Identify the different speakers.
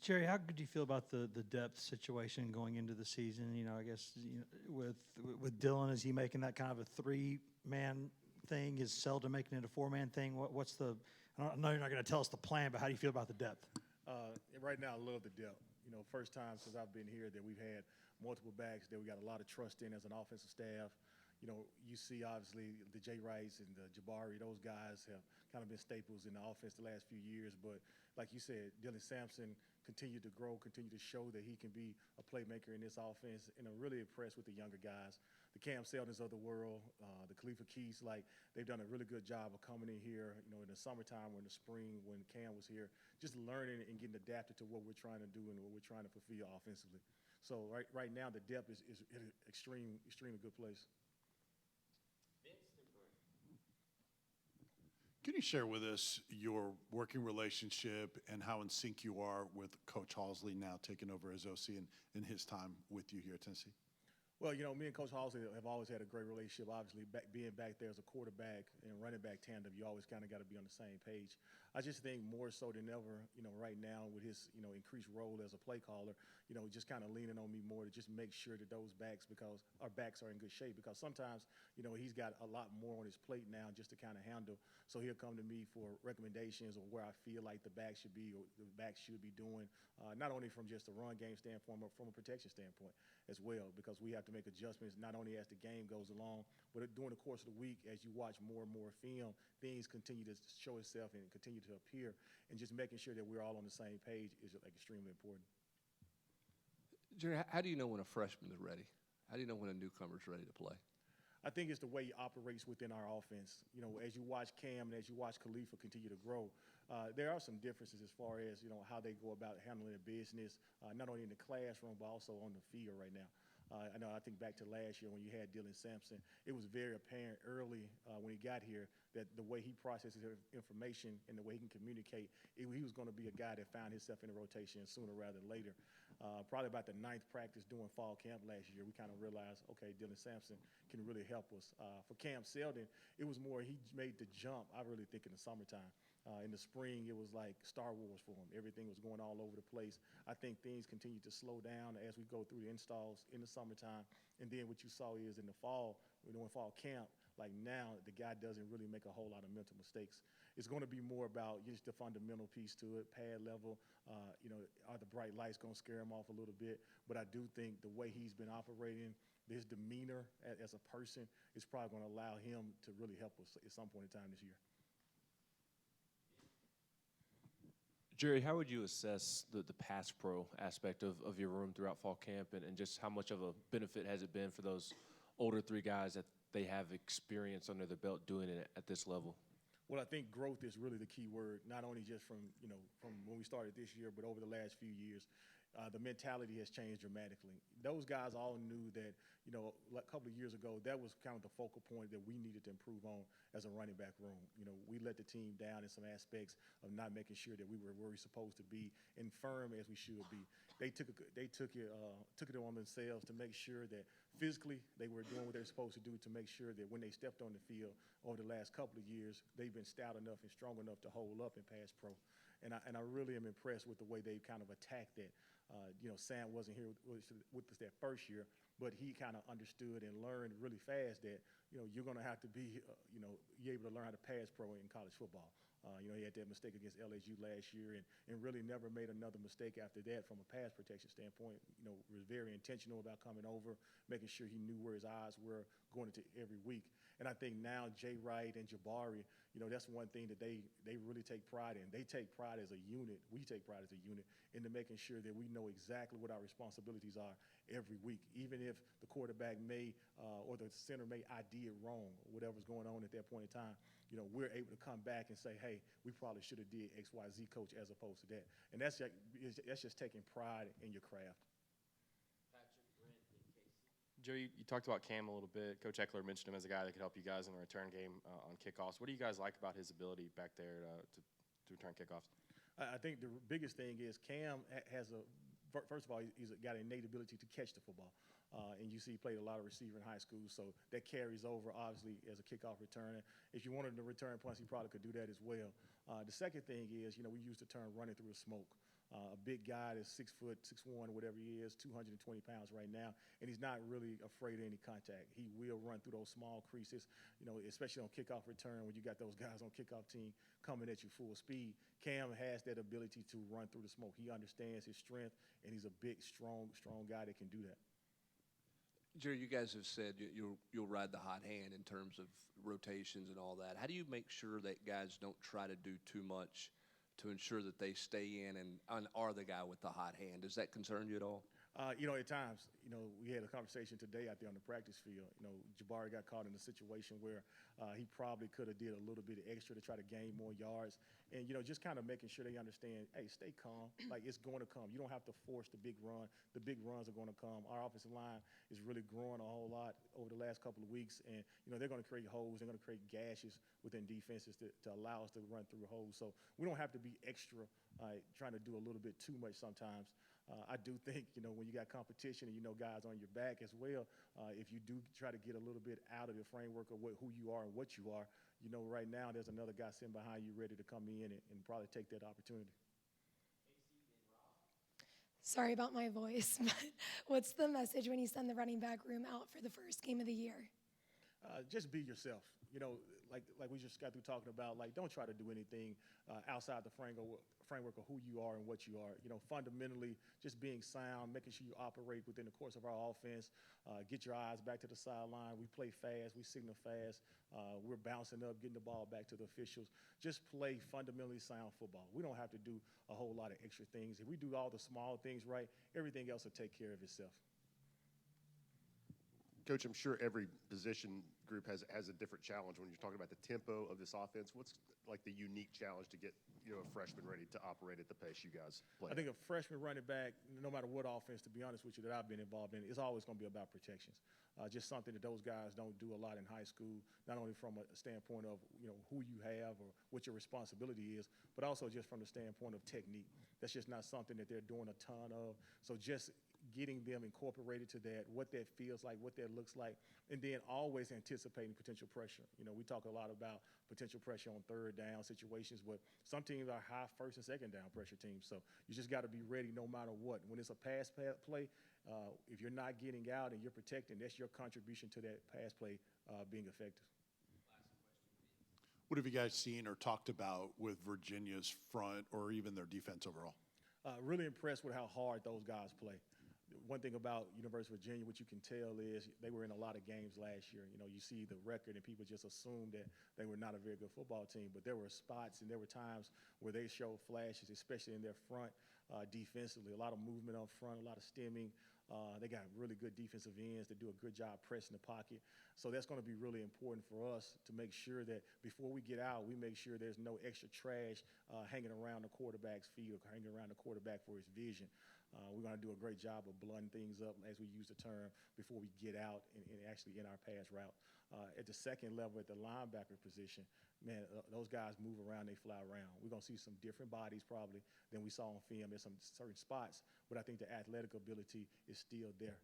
Speaker 1: Jerry, how good do you feel about the depth situation going into the season? I guess with Dylan, is he making that kind of a three-man thing? Is Selden making it a four-man thing? What's the? I know you're not going to tell us the plan, but how do you feel about the depth?
Speaker 2: Right now, I love the depth. First time since I've been here that we've had multiple backs that we got a lot of trust in as an offensive staff. You see obviously the Jay Rice and the Jabari; those guys have kind of been staples in the offense the last few years. But like you said, Dylan Sampson continued to grow, continued to show that he can be a playmaker in this offense. And I'm really impressed with the younger guys, the Cam Seldons of the world, the Khalifa Keys. Like, they've done a really good job of coming in here, in the summertime or in the spring when Cam was here, just learning and getting adapted to what we're trying to do and what we're trying to fulfill offensively. So right now the depth is in an extremely good place.
Speaker 3: Can you share with us your working relationship and how in sync you are with Coach Halsley now taking over as OC and his time with you here at Tennessee?
Speaker 2: Well, me and Coach Halsey have always had a great relationship. Obviously, being back there as a quarterback and running back tandem, you always kind of got to be on the same page. I just think more so than ever, right now with his, increased role as a play caller, just kind of leaning on me more to just make sure that those backs, because our backs are in good shape. Because sometimes, he's got a lot more on his plate now just to kind of handle. So he'll come to me for recommendations or where I feel like the back should be or the back should be doing, not only from just a run game standpoint, but from a protection standpoint as well, because we have to make adjustments not only as the game goes along, but during the course of the week as you watch more and more film, things continue to show itself and continue to appear, and just making sure that we're all on the same page is extremely important.
Speaker 4: Jerry, how do you know when a freshman is ready? How do you know when a newcomer is ready to play?
Speaker 2: I think it's the way he operates within our offense. As you watch Cam and as you watch Khalifa continue to grow, there are some differences as far as, how they go about handling their business, not only in the classroom, but also on the field right now. I think back to last year when you had Dylan Sampson, it was very apparent early when he got here that the way he processes information and the way he can communicate, he was going to be a guy that found himself in the rotation sooner rather than later. Probably about the 9th practice during fall camp last year, we kind of realized, okay, Dylan Sampson can really help us. For Cam Seldon, it was more he made the jump, I really think, in the summertime. In the spring, it was like Star Wars for him. Everything was going all over the place. I think things continue to slow down as we go through the installs in the summertime. And then what you saw is in the fall, we're doing fall camp, like now the guy doesn't really make a whole lot of mental mistakes. It's going to be more about just the fundamental piece to it, pad level. Are the bright lights going to scare him off a little bit? But I do think the way he's been operating, his demeanor as a person is probably going to allow him to really help us at some point in time this year.
Speaker 5: Jerry, how would you assess the pass pro aspect of your room throughout fall camp, and just how much of a benefit has it been for those older 3 guys that they have experience under their belt doing it at this level?
Speaker 2: Well, I think growth is really the key word, not only just from when we started this year, but over the last few years. The mentality has changed dramatically. Those guys all knew that, a couple of years ago, that was kind of the focal point that we needed to improve on as a running back room. We let the team down in some aspects of not making sure that we were where we were supposed to be and firm as we should be. They took it on themselves to make sure that physically they were doing what they're supposed to do, to make sure that when they stepped on the field over the last couple of years, they've been stout enough and strong enough to hold up in pass pro. And I really am impressed with the way they've kind of attacked that. Sam wasn't here with us that first year, but he kind of understood and learned really fast that, you're going to have to be, you're able to learn how to pass pro in college football. He had that mistake against LSU last year and really never made another mistake after that from a pass protection standpoint. Was very intentional about coming over, making sure he knew where his eyes were going into every week. And I think now Jay Wright and Jabari, that's one thing that they really take pride in. They take pride as a unit. We take pride as a unit into making sure that we know exactly what our responsibilities are every week, even if the quarterback may or the center may ID it wrong, or whatever's going on at that point in time. We're able to come back and say, hey, we probably should have did X, Y, Z, coach, as opposed to that. And that's just taking pride in your craft.
Speaker 6: Joe, you talked about Cam a little bit. Coach Eckler mentioned him as a guy that could help you guys in the return game on kickoffs. What do you guys like about his ability back there to return kickoffs?
Speaker 2: I think the biggest thing is Cam has first of all, he's got an innate ability to catch the football. And you see he played a lot of receiver in high school, so that carries over, obviously, as a kickoff returner. If you wanted to return punts, he probably could do that as well. The second thing is, we use the term running through the smoke. a big guy that's 6 foot, 6'1", whatever he is, 220 pounds right now, and he's not really afraid of any contact. He will run through those small creases, especially on kickoff return when you got those guys on kickoff team coming at you full speed. Cam has that ability to run through the smoke. He understands his strength, and he's a big, strong guy that can do that.
Speaker 4: Jerry, you guys have said you'll ride the hot hand in terms of rotations and all that. How do you make sure that guys don't try to do too much to ensure that they stay in and are the guy with the hot hand? Does that concern you at all?
Speaker 2: At times, we had a conversation today out there on the practice field. Jabari got caught in a situation where he probably could have did a little bit extra to try to gain more yards. And, just kind of making sure they understand, hey, stay calm. Like, it's going to come. You don't have to force the big run. The big runs are going to come. Our offensive line is really growing a whole lot over the last couple of weeks. And, they're going to create holes. They're going to create gashes within defenses to allow us to run through holes. So we don't have to be extra trying to do a little bit too much sometimes. I do think, when you got competition and guys on your back as well, if you do try to get a little bit out of the framework of who you are and what you are, right now there's another guy sitting behind you ready to come in and probably take that opportunity.
Speaker 7: Sorry about my voice, but what's the message when you send the running back room out for the first game of the year?
Speaker 2: Just be yourself. Like we just got through talking about, don't try to do anything outside the framework of who you are and what you are. Fundamentally, just being sound, making sure you operate within the course of our offense. Get your eyes back to the sideline. We play fast. We signal fast. We're bouncing up, getting the ball back to the officials. Just play fundamentally sound football. We don't have to do a whole lot of extra things. If we do all the small things right, everything else will take care of itself.
Speaker 8: Coach, I'm sure every position group has a different challenge when you're talking about the tempo of this offense. What's like the unique challenge to get a freshman ready to operate at the pace you guys play?
Speaker 2: I think a freshman running back, no matter what offense, to be honest with you, that I've been involved in, is always going to be about protections. Just something that those guys don't do a lot in high school, not only from a standpoint of who you have or what your responsibility is, but also just from the standpoint of technique. That's just not something that they're doing a ton of. So just getting them incorporated to that, what that feels like, what that looks like, and then always anticipating potential pressure. We talk a lot about potential pressure on third down situations, but some teams are high first and second down pressure teams. So you just got to be ready no matter what. When it's a pass play, if you're not getting out and you're protecting, that's your contribution to that pass play being effective.
Speaker 3: What have you guys seen or talked about with Virginia's front or even their defense overall?
Speaker 2: Really impressed with how hard those guys play. One thing about University of Virginia, what you can tell is they were in a lot of games last year. You see the record and people just assume that they were not a very good football team, but there were spots and there were times where they showed flashes, especially in their front defensively. A lot of movement up front, a lot of stemming. They got really good defensive ends that do a good job pressing the pocket. So that's going to be really important for us to make sure that before we get out, we make sure there's no extra trash hanging around the quarterback's feet or hanging around the quarterback for his vision. We're going to do a great job of blunting things up, as we use the term, before we get out and actually in our pass route. At the second level, at the linebacker position, man, those guys move around, they fly around. We're going to see some different bodies probably than we saw on film in some certain spots, but I think the athletic ability is still there.